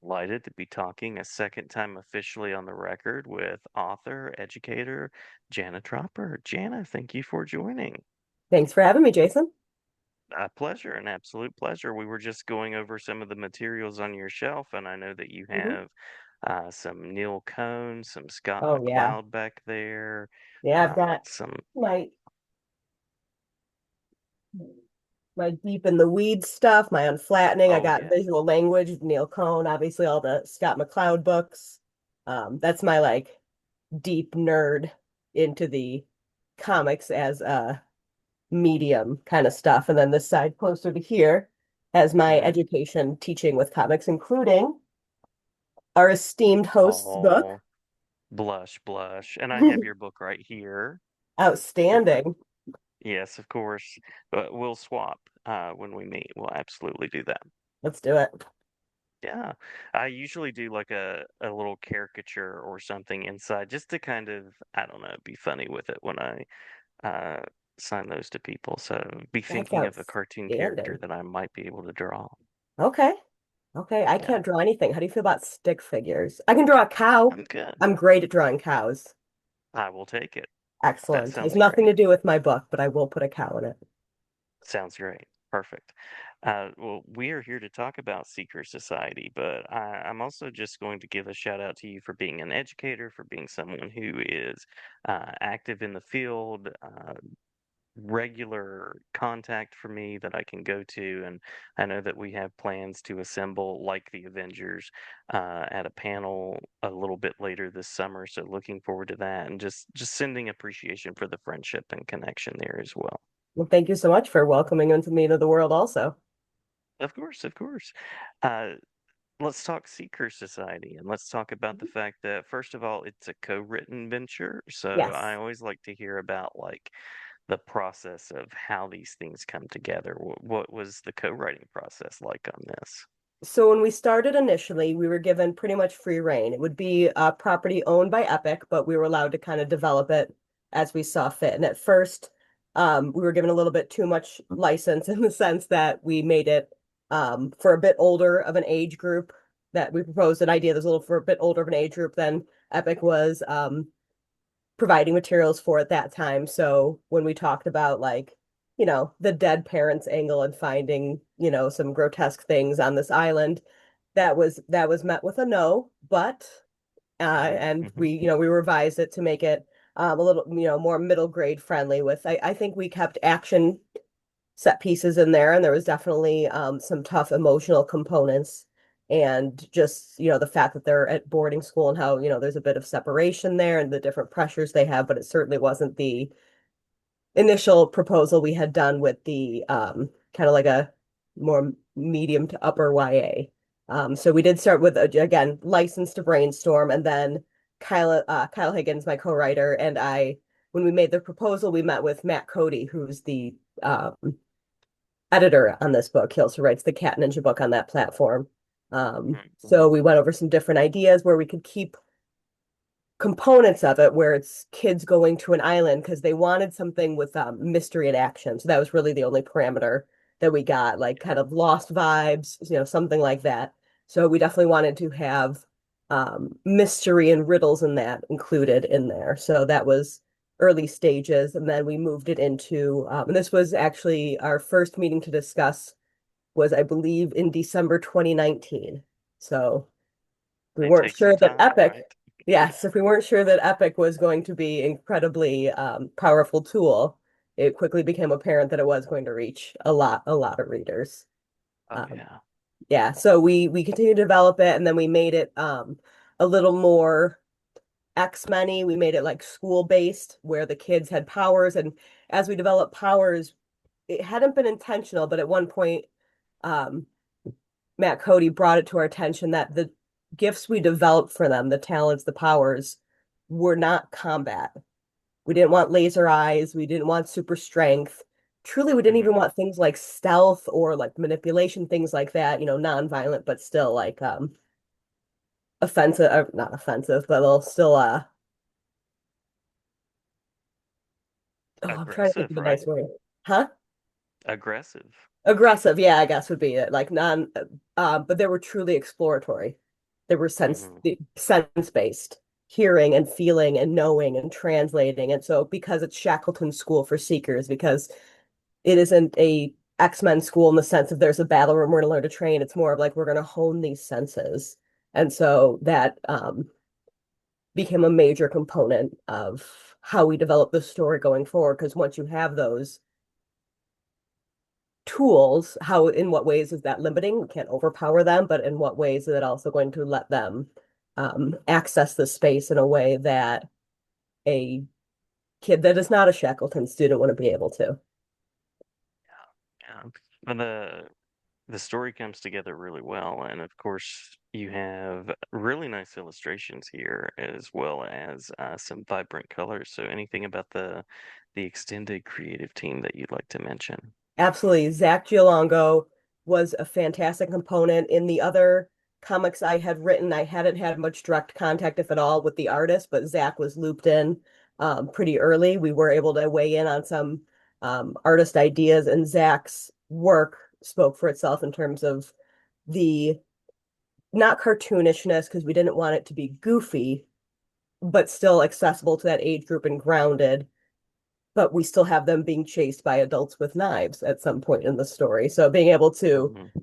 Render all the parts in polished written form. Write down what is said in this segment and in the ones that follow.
Delighted to be talking a second time officially on the record with author, educator, Jana Tropper. Jana, thank you for joining. Thanks for having me, Jason. A pleasure, an absolute pleasure. We were just going over some of the materials on your shelf, and I know that you hmm have some Neil Cohn, some Scott Oh yeah. McCloud back there, Yeah, I've got some, my my deep in the weeds stuff, my unflattening. I oh got yeah. visual language, Neil Cohn, obviously all the Scott McCloud books. That's my like deep nerd into the comics as a medium kind of stuff. And then this side closer to here has my Hmm. education teaching with comics, including our esteemed host's book. Oh, blush, blush. And I have your book right here. If I, Outstanding. yes, of course. But we'll swap when we meet. We'll absolutely do that. Let's do it. Yeah. I usually do like a little caricature or something inside just to kind of, I don't know, be funny with it when I uh sign those to people. So be That's thinking of a cartoon character outstanding. that I might be able to draw. Okay. Okay. I Yeah. can't draw anything. How do you feel about stick figures? I can draw a cow. I'm good. I'm great at drawing cows. I will take it. That Excellent. Has sounds nothing great. to do with my book, but I will put a cow in it. Sounds great. Perfect. Well, we are here to talk about Seeker Society, but I'm also just going to give a shout out to you for being an educator, for being someone who is active in the field, regular contact for me that I can go to. And I know that we have plans to assemble, like the Avengers, at a panel a little bit later this summer. So looking forward to that, and just sending appreciation for the friendship and connection there as well. Well, thank you so much for welcoming into me into the world also. Of course, of course. Uh, let's talk Seeker Society, and let's talk about the fact that, first of all, it's a co-written venture. So I Yes. always like to hear about like the process of how these things come together. What was the co-writing process like on this? So when we started initially, we were given pretty much free reign. It would be a property owned by Epic, but we were allowed to kind of develop it as we saw fit. And at first, we were given a little bit too much license in the sense that we made it for a bit older of an age group. That we proposed an idea that's a little for a bit older of an age group than Epic was providing materials for at that time. So when we talked about like, the dead parents angle and finding, some grotesque things on this island, that was met with a no, but Hmm. and Hmm. we revised it to make it a little, more middle grade friendly with I think we kept action set pieces in there, and there was definitely some tough emotional components. And just, the fact that they're at boarding school and how, there's a bit of separation there and the different pressures they have, but it certainly wasn't the initial proposal we had done with the kind of like a more medium to upper YA. So we did start with again license to brainstorm, and then Kyle Higgins, my co-writer, and I, when we made the proposal, we met with Matt Cody, who's the um, editor on this book. He also writes the Cat Ninja book on that platform. Hmm. So we went over some different ideas where we could keep components of it where it's kids going to an island because they wanted something with mystery and action. So that was really the only parameter that we got, like kind of lost vibes, something like that. So we definitely wanted to have mystery and riddles in that included in there. So that was early stages. And then we moved it into, and this was actually our first meeting to discuss was, I believe, in December 2019. So we It weren't takes some sure that time, Epic, right? yes, if we weren't sure that Epic was going to be incredibly powerful tool, it quickly became apparent that it was going to reach a lot of readers. Oh Um, yeah. yeah, so we continued to develop it, and then we made it a little more X-Men-y. We made it like school-based, where the kids had powers, and as we developed powers, it hadn't been intentional, but at one point, um, Matt Cody brought it to our attention that the gifts we developed for them, the talents, the powers, were not combat. We didn't want laser eyes. We didn't want super strength. Truly, we didn't even Hmm. want things like stealth or like manipulation, things like that, non-violent, but still like offensive, not offensive, but they'll still oh, I'm trying to think Aggressive, of a right? nice word. Huh? Aggressive. Aggressive, yeah, I guess would be it. Like non, but they were truly exploratory. They were Hmm. sense based, hearing and feeling and knowing and translating. And so because it's Shackleton School for Seekers, because it isn't a X-Men school in the sense of there's a battle room we're going to learn to train. It's more of like we're going to hone these senses. And so that became a major component of how we develop the story going forward. Because once you have those tools, how in what ways is that limiting? We can't overpower them, but in what ways is it also going to let them access the space in a way that a kid that is not a Shackleton student wouldn't be able to? Yeah. And the story comes together really well, and of course you have really nice illustrations here as well as some vibrant colors. So anything about the extended creative team that you'd like to mention? Absolutely. Zach Giolongo was a fantastic component. In the other comics I had written, I hadn't had much direct contact, if at all, with the artist, but Zach was looped in pretty early. We were able to weigh in on some artist ideas, and Zach's work spoke for itself in terms of the not cartoonishness, because we didn't want it to be goofy, but still accessible to that age group and grounded, but we still have them being chased by adults with knives at some point in the story. So being able to Hmm.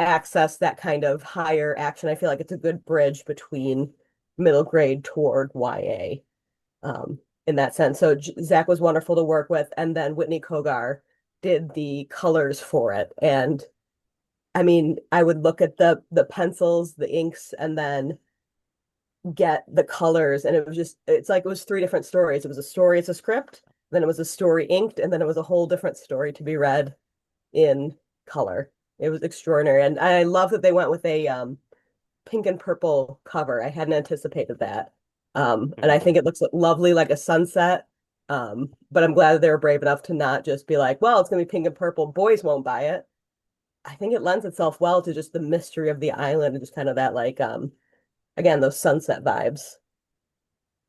access that kind of higher action, I feel like it's a good bridge between middle grade toward YA in that sense. So Zach was wonderful to work with, and then Whitney Kogar did the colors for it. And I mean, I would look at the pencils, the inks, and then get the colors, and it was just it's like it was three different stories. It was a story, it's a script, then it was a story inked, and then it was a whole different story to be read in color. It was extraordinary, and I love that they went with a pink and purple cover. I hadn't anticipated that. And I Hmm. think it looks lovely like a sunset. But I'm glad that they were brave enough to not just be like, well, it's gonna be pink and purple, boys won't buy it. I think it lends itself well to just the mystery of the island and just kind of that like again, those sunset vibes.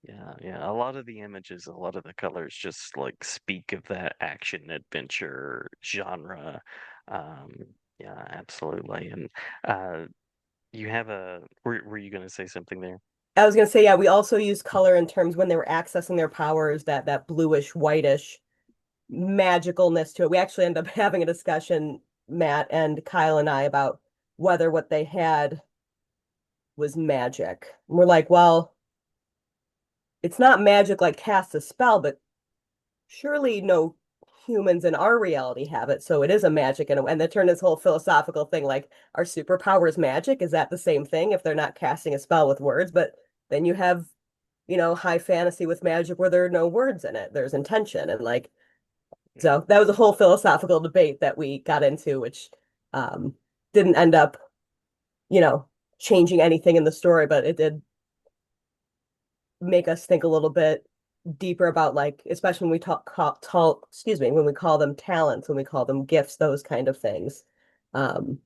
Yeah, yeah. A lot of the images, a lot of the colors just like speak of that action adventure genre. Um, yeah, absolutely. And uh, you have were you going to say something there? I was gonna say, yeah, we also use color in terms when they were accessing their powers, that bluish, whitish magicalness to it. We actually ended up having a discussion, Matt and Kyle and I, about whether what they had was magic. And we're like, well, it's not magic like cast a spell, but surely no humans in our reality have it. So it is a magic. And they turn this whole philosophical thing like, are superpowers magic? Is that the same thing if they're not casting a spell with words? But then you have, high fantasy with magic where there are no words in it. There's intention. And like, so that was a whole philosophical debate that we got into, which um, didn't end up, you know, changing anything in the story, but it did make us think a little bit deeper about like, especially when we excuse me, when we call them talents, when we call them gifts, those kind of things. Um,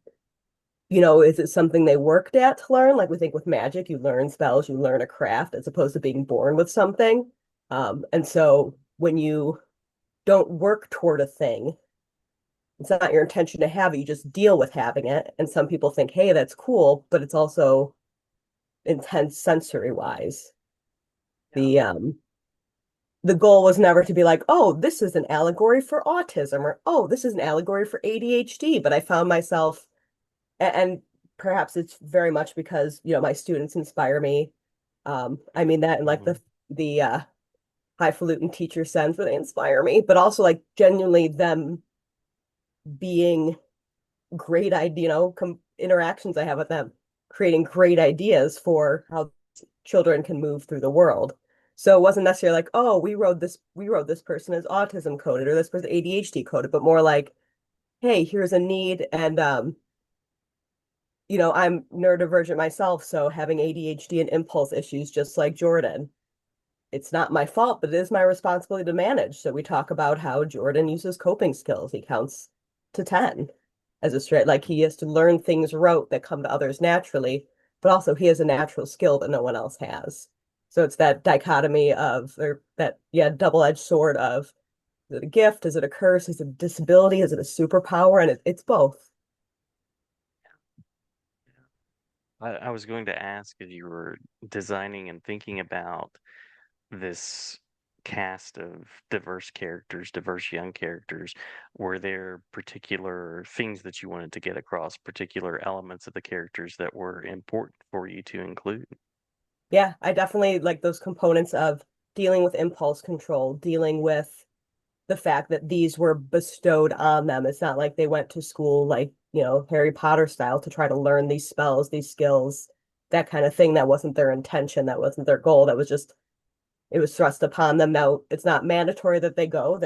is it something they worked at to learn? Like we think with magic, you learn spells, you learn a craft as opposed to being born with something. And so when you don't work toward a thing, it's not your intention to have it, you just deal with having it. And some people think, hey, that's cool, but it's also intense sensory wise. Yeah. The goal was never to be like, oh, this is an allegory for autism, or oh, this is an allegory for ADHD. But I found myself, and perhaps it's very much because, my students inspire me. I mean that in like Hmm. the highfalutin teacher sense, but they inspire me, but also like genuinely them being great idea, interactions I have with them, creating great ideas for how children can move through the world. So it wasn't necessarily like, oh, we wrote this person as autism coded or this person ADHD coded, but more like, hey, here's a need, and I'm neurodivergent myself, so having ADHD and impulse issues just like Jordan. It's not my fault, but it is my responsibility to manage. So we talk about how Jordan uses coping skills. He counts to 10 as a straight, like he has to learn things rote that come to others naturally, but also he has a natural skill that no one else has. So it's that dichotomy of, or that, yeah, double-edged sword of Is it a gift? Is it a curse? Is it a disability? Is it a superpower? And it's both. I was going to ask if you were designing and thinking about this cast of diverse characters, diverse young characters, were there particular things that you wanted to get across, particular elements of the characters that were important for you to include? Yeah, I definitely like those components of dealing with impulse control, dealing with the fact that these were bestowed on them. It's not like they went to school like, Harry Potter style to try to learn these spells, these skills, that kind of thing. That wasn't their intention. That wasn't their goal. That was just, it was thrust upon them. Now, it's not mandatory that they go.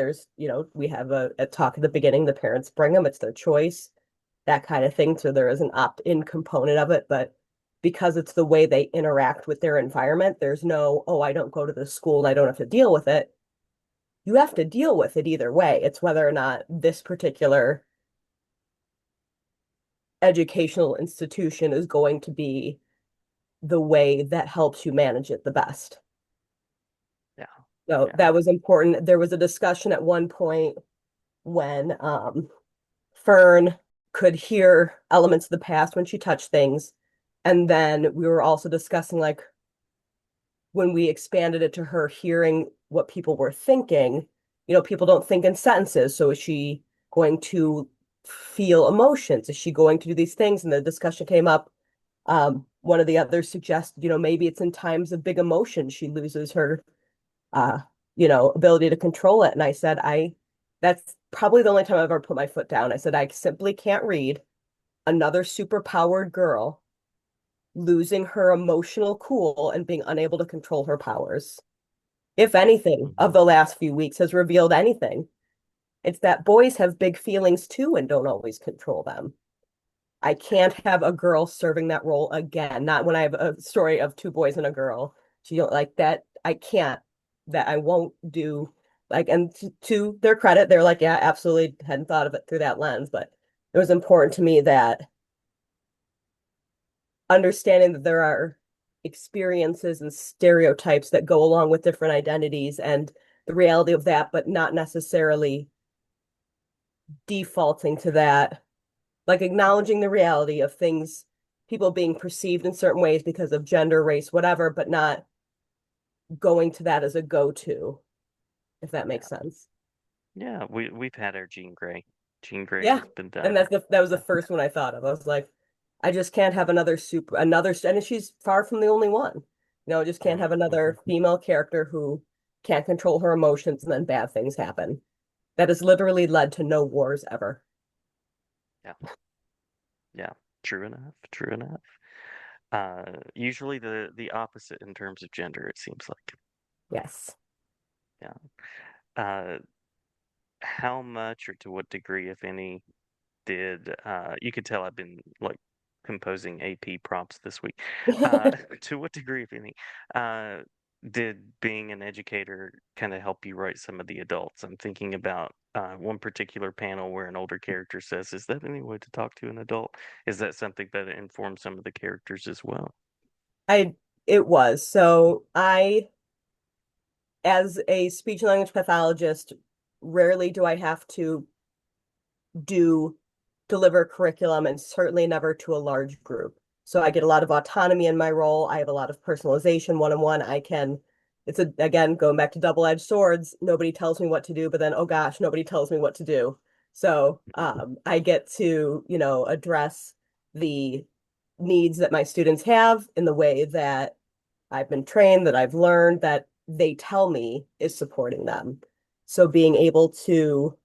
We have a talk at the beginning, the parents bring them, it's their choice, that kind of thing. So there is an opt-in component of it, but because it's the way they interact with their environment, there's no, oh, I don't go to this school and I don't have to deal with it. You have to deal with it either way. It's whether or not this particular educational institution is going to be the way that helps you manage it the best. Yeah, So yeah. that was important. There was a discussion at one point when Fern could hear elements of the past when she touched things. And then we were also discussing like when we expanded it to her hearing what people were thinking, people don't think in sentences. So is she going to feel emotions? Is she going to do these things? And the discussion came up. One of the others suggested, maybe it's in times of big emotion she loses her, uh, ability to control it. And I said, that's probably the only time I've ever put my foot down. I said, I simply can't read another superpowered girl losing her emotional cool and being unable to control her powers. If Mm, anything of mhm. the last few weeks has revealed anything, it's that boys have big feelings too and don't always control them. I can't have a girl serving that role again. Not when I have a story of two boys and a girl. She don't like that. I can't. That I won't do. Like, and to their credit, they're like, yeah, absolutely hadn't thought of it through that lens. But it was important to me that understanding that there are experiences and stereotypes that go along with different identities and the reality of that, but not necessarily defaulting to that, like acknowledging the reality of things, people being perceived in certain ways because of gender, race, whatever, but not going to that as a go-to, if that Yeah, makes sense. yeah. We've had our Jean Grey. Jean Grey Yeah. has been And done. that was the Yeah. first one I thought of. I was like, I just can't have and she's far from the only one. I just can't have Mhm. another female character who can't control her emotions and then bad things happen. That has literally led to no wars ever. Yeah, yeah. True enough. True enough. Usually the opposite in terms of gender, it seems like. Yes. Yeah. Uh, how much or to what degree, if any, did you could tell I've been like composing AP prompts this week. To what degree, if any, uh, did being an educator kind of help you write some of the adults? I'm thinking about one particular panel where an older character says, "Is that any way to talk to an adult?" Is that something that informs some of the characters as well? I it was. So I, as a speech and language pathologist, rarely do I have to do deliver curriculum and certainly never to a large group. So I get a lot of autonomy in my role. I have a lot of personalization one-on-one. It's again, going back to double-edged swords. Nobody tells me what to do, but then, oh gosh, nobody tells me what to do. So I get to, address the needs that my students have in the way that I've been trained, that I've learned, that they tell me is supporting them. So being able to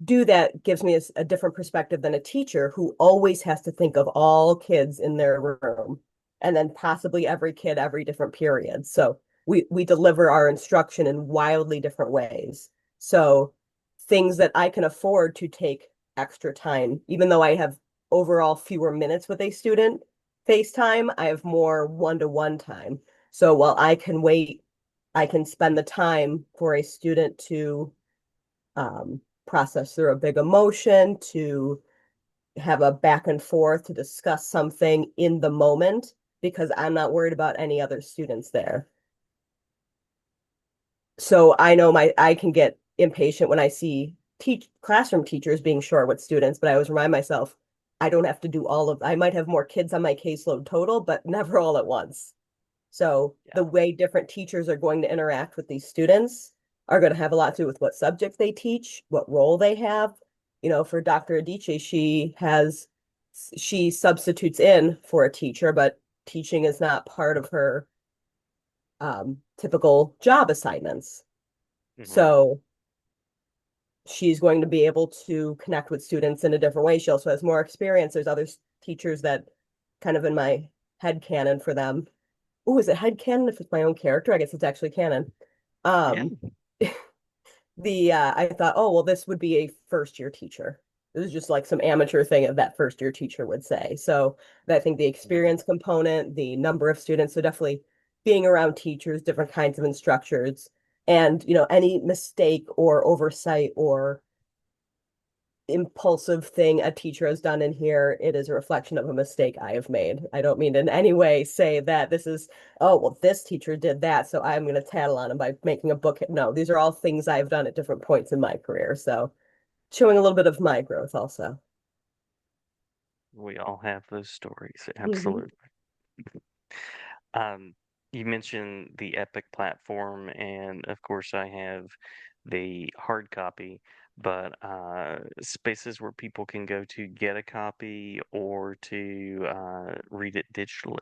do that gives me a different perspective than a teacher who always has to think of all kids in their room and then possibly every kid every different period. So we deliver our instruction in wildly different ways. So things that I can afford to take extra time, even though I have overall fewer minutes with a student FaceTime, I have more one-to-one time. So while I can wait, I can spend the time for a student to process through a big emotion, to have a back and forth, to discuss something in the moment because I'm not worried about any other students there. So I know I can get impatient when I see teach classroom teachers being short with students, but I always remind myself I don't have to do all of, I might have more kids on my caseload total, but never all at once. So the Yeah. way different teachers are going to interact with these students are going to have a lot to do with what subject they teach, what role they have. You know, for Dr. Adichie, she substitutes in for a teacher, but teaching is not part of her typical job assignments. Hmm. So she's going to be able to connect with students in a different way. She also has more experience. There's other teachers that kind of in my head canon for them. Oh, is it head canon if it's my own character? I guess it's actually canon. Yeah. Um, the I thought, oh well, this would be a first year teacher. This is just like some amateur thing of that first year teacher would say. So I think the Mhm. experience component, the number of students, so definitely being around teachers, different kinds of instructors, and any mistake or oversight or impulsive thing a teacher has done in here, it is a reflection of a mistake I have made. I don't mean in any way say that this is, oh, well, this teacher did that, so I'm going to tattle on him by making a book. No, these are all things I've done at different points in my career. So showing a little bit of my growth also. We all have those stories. Hmm. Absolutely. Um, you mentioned the Epic platform, and of course, I have the hard copy, but spaces where people can go to get a copy or to read it digitally.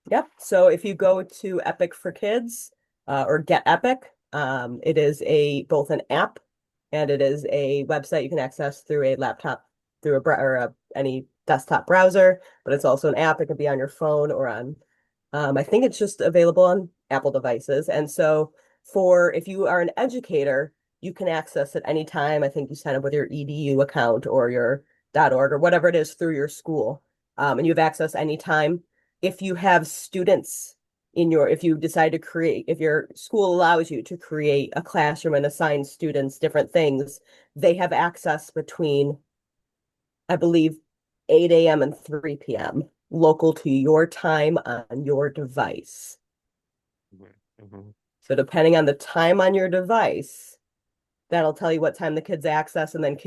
Yep. So if you go to Epic for Kids or Get Epic, it is a both an app and it is a website you can access through a laptop, through any desktop browser. But it's also an app. It can be on your phone or on. I think it's just available on Apple devices. And so for if you are an educator, you can access it anytime. I think you sign up with your EDU account or your .org or whatever it is through your school, and you have access anytime if you have students if you decide to create, if your school allows you to create a classroom and assign students different things, they have access between, I believe, 8 a.m. and 3 p.m. local to your time on your device. Mhm. Mhm. So depending on the time on your device, that'll tell you what time the kids access, and then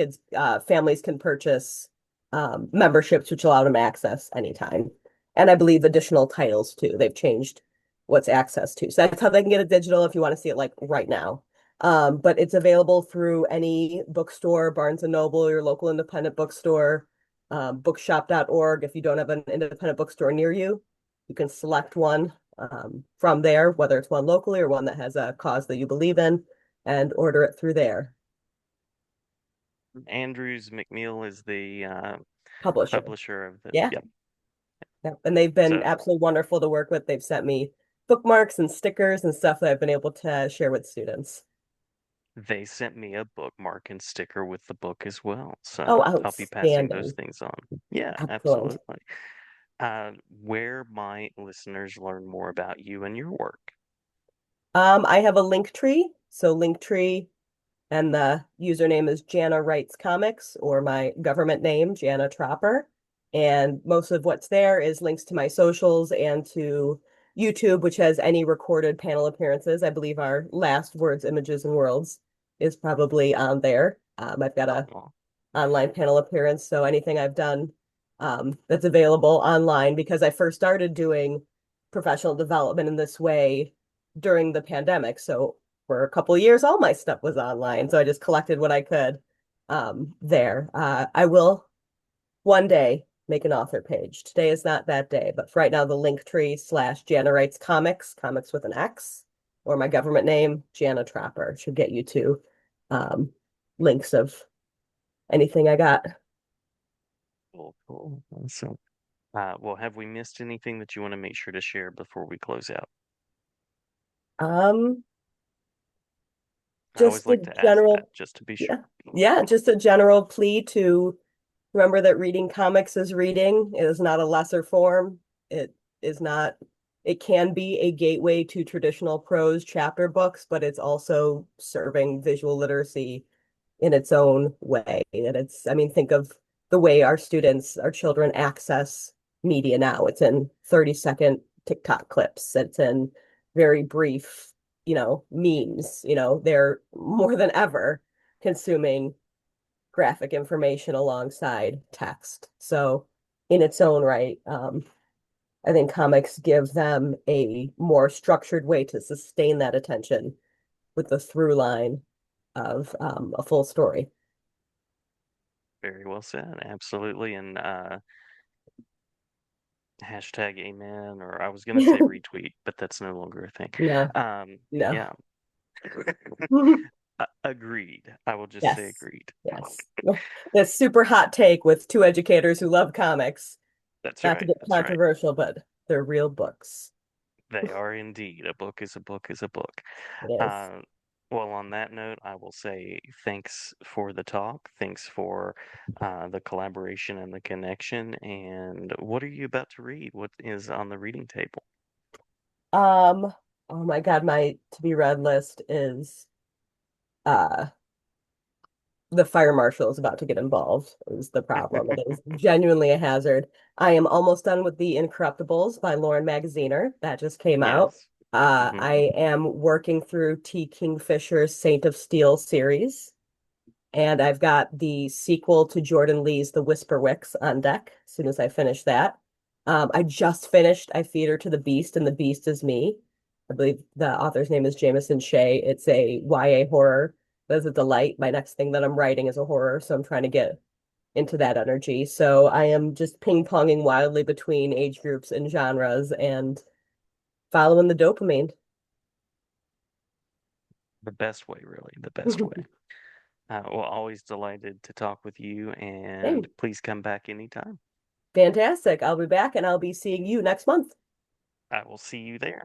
families can purchase memberships, which allow them access anytime. And I believe additional titles too. They've changed what's access to. So that's how they can get it digital if you want to see it like right now. But it's available through any bookstore, Barnes and Noble, your local independent bookstore, bookshop.org. If you don't have an independent bookstore near you, you can select one from there, whether it's one locally or one that has a cause that you believe in, and order it through their Andrews McNeil is the publisher. publisher of the. Yeah. Yep. Yeah. And they've been So absolutely wonderful to work with. They've sent me bookmarks and stickers and stuff that I've been able to share with students. they sent me a bookmark and sticker with the book as well. Oh, So I'll be passing those outstanding. things on. Yeah, Excellent. absolutely. Where might listeners learn more about you and your work? I have a link tree. So Linktree and the username is Jana Writes Comics, or my government name, Jana Tropper. And most of what's there is links to my socials and to YouTube, which has any recorded panel appearances. I believe our last Words, Images, and Worlds is probably on there. I've got a Oh, online panel appearance, so anything I've done that's available online, because I first started doing professional development in this way during the pandemic. So for a couple of years, all my stuff was online. So I just collected what I could there. I will one day make an author page. Today is not that day, but for right now, the Linktree/Jana Writes Comics, comics with an X, or my government name, Jana Tropper, should get you to um, links of anything I got. cool, cool. Awesome. Well, have we missed anything that you want to make sure to share before we close out? Um, I always just like a to ask that general, just to be sure. yeah, yeah, just a general plea to remember that reading comics is reading. It is not a lesser form. It is not, it can be a gateway to traditional prose chapter books, but it's also serving visual literacy in its own way. And it's, I mean, think of the way our students, our children access media now. It's in 30-second TikTok clips. It's in very brief, memes, they're more than ever consuming graphic information alongside text. So in its own right, I think comics give them a more structured way to sustain that attention with the through line of a full story. Very well said. Absolutely. And hashtag amen, or I was going to say retweet, but that's no longer a thing. No, no. Yeah. Agreed. I will just say Yes, agreed. yes. This super hot take with two educators who love comics. That's Not to right. get That's right. controversial, but they're real books. They are indeed. A book is a book is a book. It is. Uh, well, on that note, I will say thanks for the talk. Thanks for the collaboration and the connection. And what are you about to read? What is on the reading table? Um, oh my God, my to be read list uh the fire marshal is about to get involved is the problem. It is genuinely a hazard. I am almost done with The Incorruptibles by Lauren Magaziner. That just came out. Yes. Hmm. I am working through T. Kingfisher's Saint of Steel series, and I've got the sequel to Jordan Lee's The Whisperwicks on deck as soon as I finish that. I just finished I Feed Her to the Beast, and the Beast is Me. I believe the author's name is Jameson Shea. It's a YA horror. That's a delight. My next thing that I'm writing is a horror, so I'm trying to get into that energy. So I am just ping-ponging wildly between age groups and genres and following the dopamine. The best way, really, the best way. Well, always delighted to talk with you, and Hey, please come back anytime. fantastic. I'll be back and I'll be seeing you next month. I will see you there.